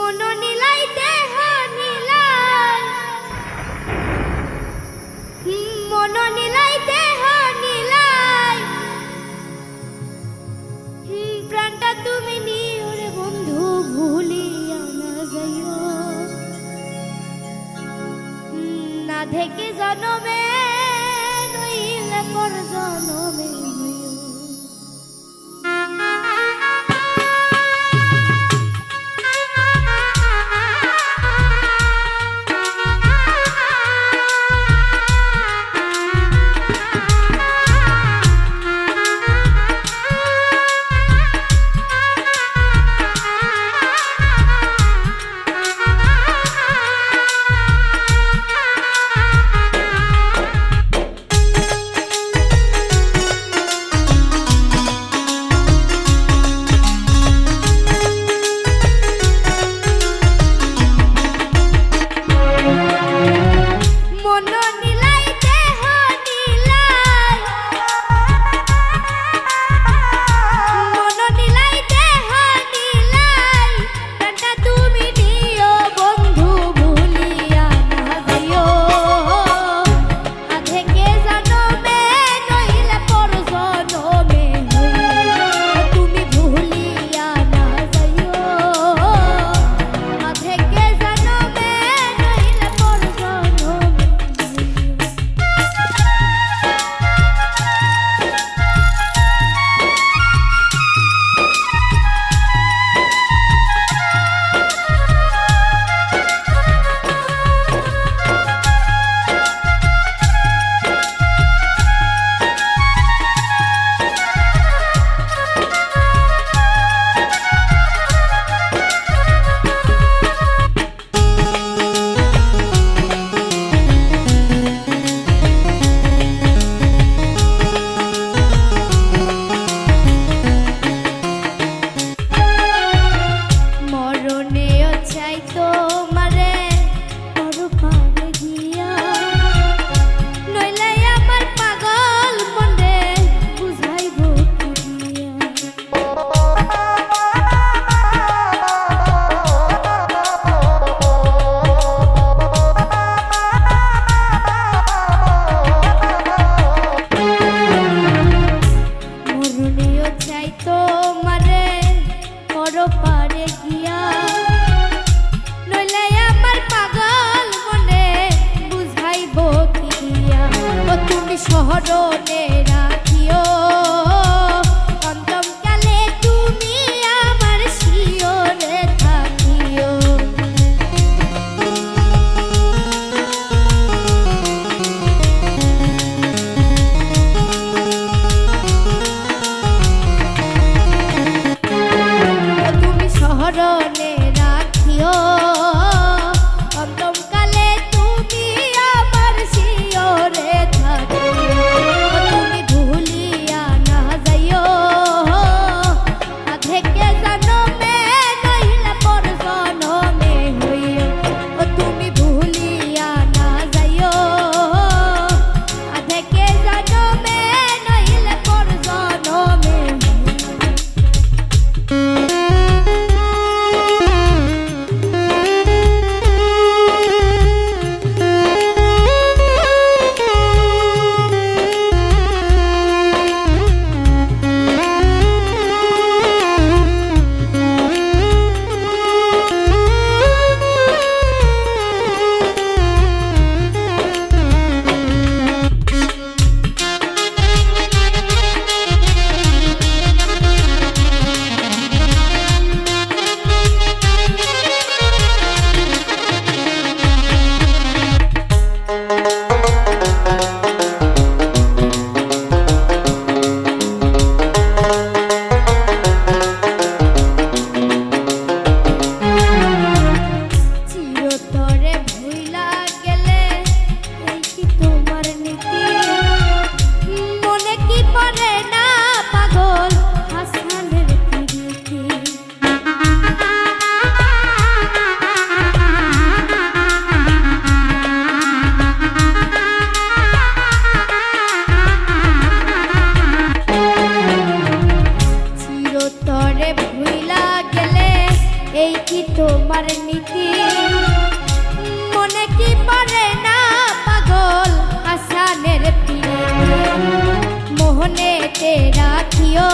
মন নিলাই দেহ নিলাই, মন নিলাই দেহ নিলাই, প্রাণটা তুমি নিও রে বন্ধু ভুলিয়া না যাইও, না থেকে জনমে নইলে পর জনমে শহরে রাখিও অন্তমকালে তুমি আমার শিয়রে থাকিও। তুমি শহরে রাখিও অন্তমকালে তুমি আমার শিয়রে থাকিও। তুমি ভুলিয়া না যাইও আধেকে জনমে নইলে পর জনমে হইও। তুমি ভুলিয়া না যাইও আধেকে জনমে নইলে পর জনমে হইও। এই কি তোমার নীতি মনে কি পারে না পাগল হাসানের পিড়ি মোহনেতে রাখিও